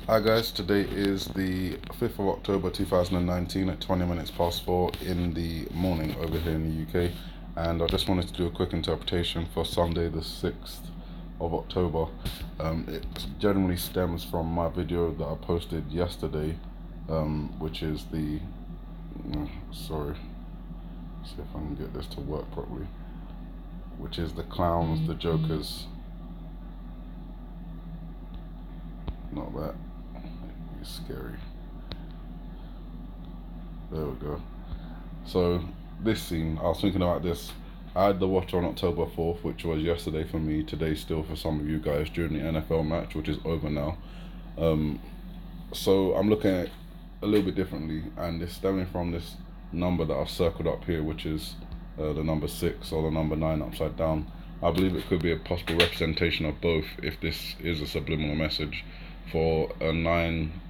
Hi guys, today is the 5th of October 2019 at 20 minutes past 4 in the morning over here in the UK, and I just wanted to do a quick interpretation for Sunday the 6th of October. It generally stems from my video that I posted yesterday, which is the, sorry, see if I can get this to work properly, which is the clowns, the jokers, not that, it's scary. There we go. So this scene, I was thinking about this. I had the watch on October 4th, which was yesterday for me, today still for some of you guys, during the NFL match, which is over now. So I'm looking at it a little bit differently, and it's stemming from this number that I've circled up here, which is the number 6 or the number 9 upside down. I believe it could be a possible representation of both if this is a subliminal message for a 9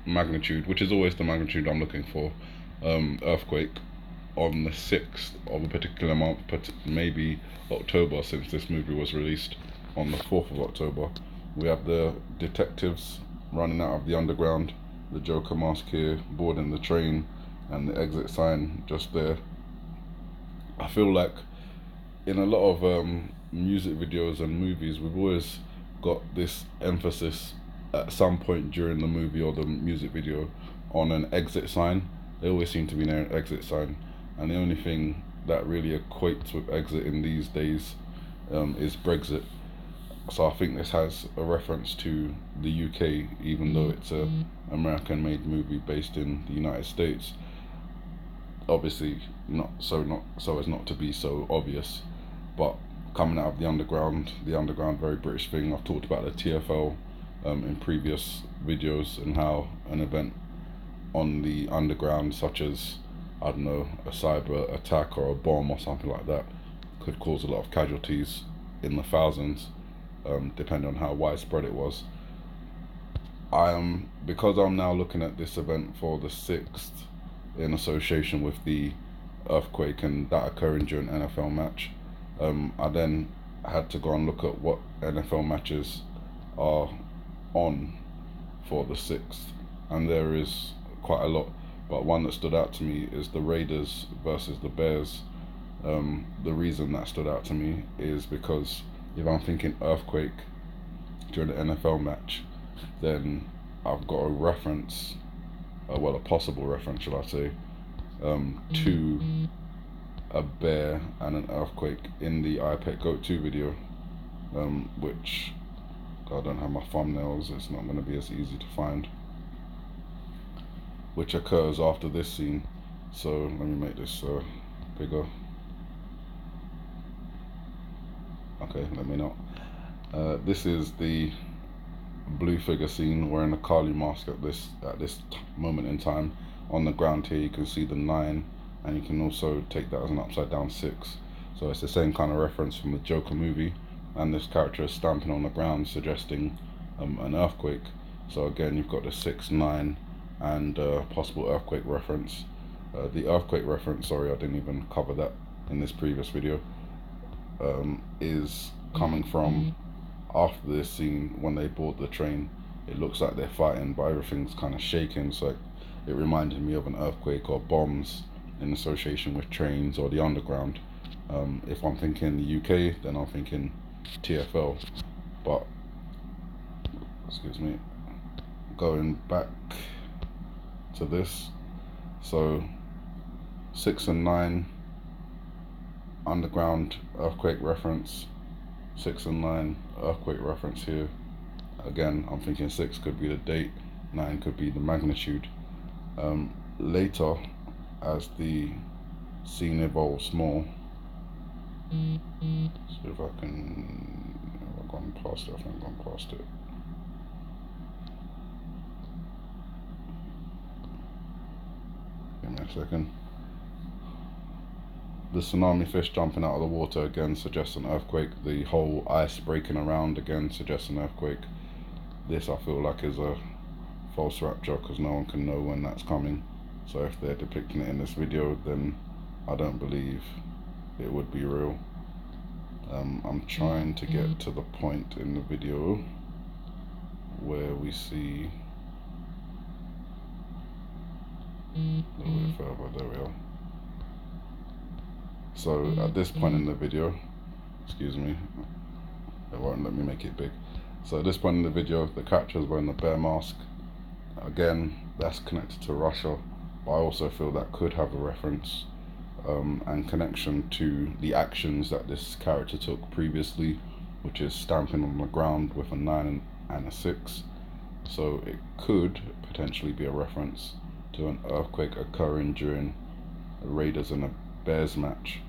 magnitude, which is always the magnitude I'm looking for, earthquake on the 6th of a particular month, but maybe October, since this movie was released on the 4th of October. We have the detectives running out of the underground, the Joker mask here, boarding the train, and the exit sign just there. I feel like in a lot of music videos and movies, we've always got this emphasis at some point during the movie or the music video on an exit sign. They always seem to be near an exit sign, and the only thing that really equates with exit in these days is Brexit. So I think this has a reference to the UK, even though it's a American-made movie based in the United States. Obviously, not so as not to be so obvious, but coming out of the underground, very British thing. I've talked about the TFL in previous videos, and how an event on the underground, such as, I don't know, a cyber attack or a bomb or something like that, could cause a lot of casualties in the thousands, depending on how widespread it was. Because I'm now looking at this event for the 6th in association with the earthquake and that occurring during NFL match, I then had to go and look at what NFL matches are on for the 6th, and there is quite a lot, but one that stood out to me is the Raiders versus the Bears. The reason that stood out to me is because if I'm thinking earthquake during the NFL match, then I've got a reference, well, a possible reference, should I say, to a bear and an earthquake in the I Pet Goat 2 video, which I don't have my thumbnails, it's not going to be as easy to find, which occurs after this scene. So let me make this bigger. Okay, let me not. This is the blue figure scene wearing a Kali mask at this moment in time. On the ground here you can see the 9, and you can also take that as an upside down 6. So it's the same kind of reference from the Joker movie, and this character is stamping on the ground, suggesting an earthquake. So again, you've got the 6, 9, and possible earthquake reference. The earthquake reference, sorry, I didn't even cover that in this previous video, is coming from after this scene when they board the train. It looks like they're fighting, but everything's kind of shaking, so it reminded me of an earthquake or bombs in association with trains or the underground. If I'm thinking the UK, then I'm thinking TFL. But excuse me, going back to this, so 6 and 9 underground earthquake reference, 6 and 9 earthquake reference here. Again, I'm thinking 6 could be the date, 9 could be the magnitude. Later, as the scene evolves more, see if I can, have I gone past it? I think I've gone past it. Give me a second. The tsunami fish jumping out of the water again suggests an earthquake. The whole ice breaking around again suggests an earthquake. This I feel like is a false rapture, because no one can know when that's coming. So if they're depicting it in this video, then I don't believe it would be real. I'm trying to get to the point in the video where we see A little bit further, there we are. So at this point in the video, excuse me, it won't let me make it big. So at this point in the video, the character is wearing the bear mask. Again, that's connected to Russia, but I also feel that could have a reference and connection to the actions that this character took previously, which is stamping on the ground with a 9 and a 6. So it could potentially be a reference to an earthquake occurring during a Raiders and a Bears match.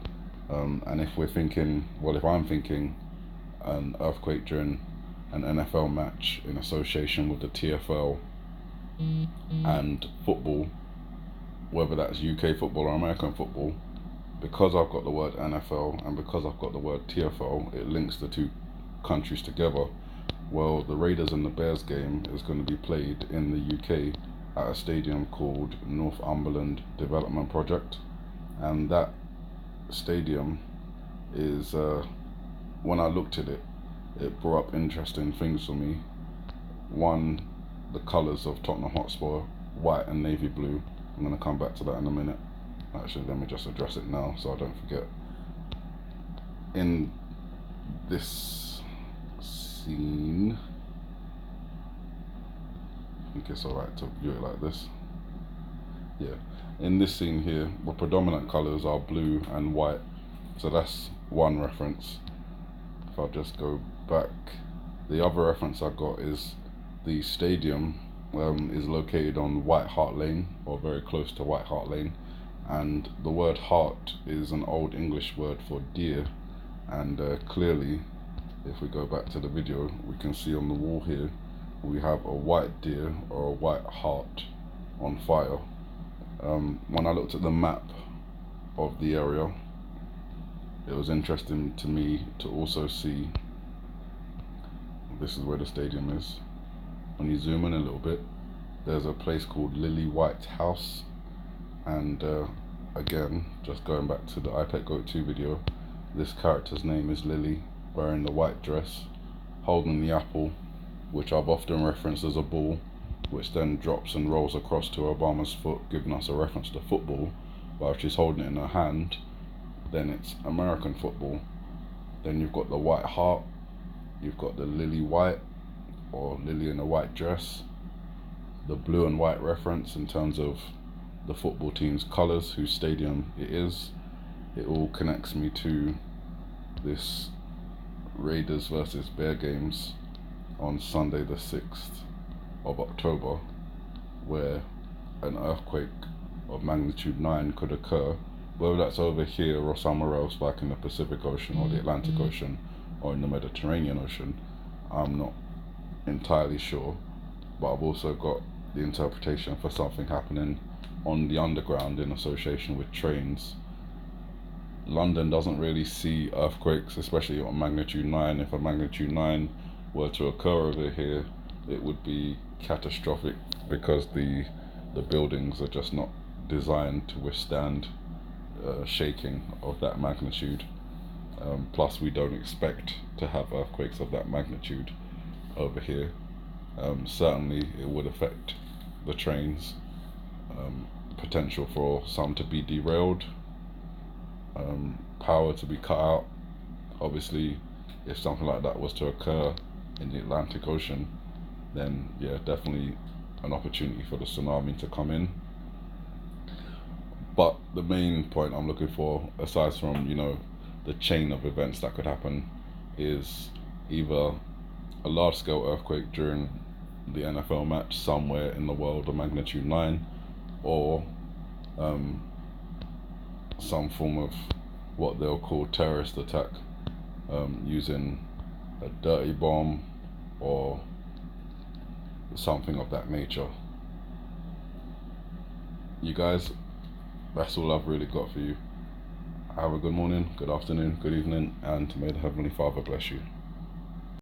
And if we're thinking, well, if I'm thinking an earthquake during an NFL match in association with the TFL and football, whether that's UK football or American football, because I've got the word NFL and because I've got the word TFL, it links the two countries together. Well, the Raiders and the Bears game is going to be played in the UK at a stadium called Northumberland Development Project, and that stadium is, when I looked at it, it brought up interesting things for me. One, the colours of Tottenham Hotspur, white and navy blue. I'm going to come back to that in a minute. Actually, let me just address it now so I don't forget. In this scene, I think it's alright to view it like this. Yeah, in this scene here, the predominant colours are blue and white, so that's one reference. If I just go back, the other reference I got is the stadium is located on White Hart Lane, or very close to White Hart Lane, and the word hart is an old English word for deer, and clearly, if we go back to the video, we can see on the wall here we have a white deer or a white hart on fire. When I looked at the map of the area, it was interesting to me to also see, this is where the stadium is. When you zoom in a little bit, there's a place called Lily White House, and again, just going back to the iPad Go 2 video, this character's name is Lily, wearing the white dress, holding the apple, which I've often referenced as a ball, which then drops and rolls across to Obama's foot, giving us a reference to football. But if she's holding it in her hand, then it's American football. Then you've got the white heart, you've got the lily white, or lily in a white dress, the blue and white reference in terms of the football team's colours, whose stadium it is. It all connects me to this Raiders versus Bear games on Sunday the 6th of October, where an earthquake of magnitude 9 could occur, whether that's over here or somewhere else, like in the Pacific Ocean or the Atlantic Ocean or in the Mediterranean Ocean. I'm not entirely sure, but I've also got the interpretation for something happening on the underground in association with trains. London doesn't really see earthquakes, especially on magnitude 9. If a magnitude 9 were to occur over here, it would be catastrophic because the buildings are just not designed to withstand shaking of that magnitude. Plus, we don't expect to have earthquakes of that magnitude over here. Certainly, it would affect the trains. Potential for some to be derailed, power to be cut out. Obviously, if something like that was to occur in the Atlantic Ocean, then yeah, definitely an opportunity for the tsunami to come in. But the main point I'm looking for, aside from, you know, the chain of events that could happen, is either a large-scale earthquake during the NFL match somewhere in the world of magnitude 9, or some form of what they'll call terrorist attack, using a dirty bomb or something of that nature. You guys, that's all I've really got for you. Have a good morning, good afternoon, good evening, and may the Heavenly Father bless you.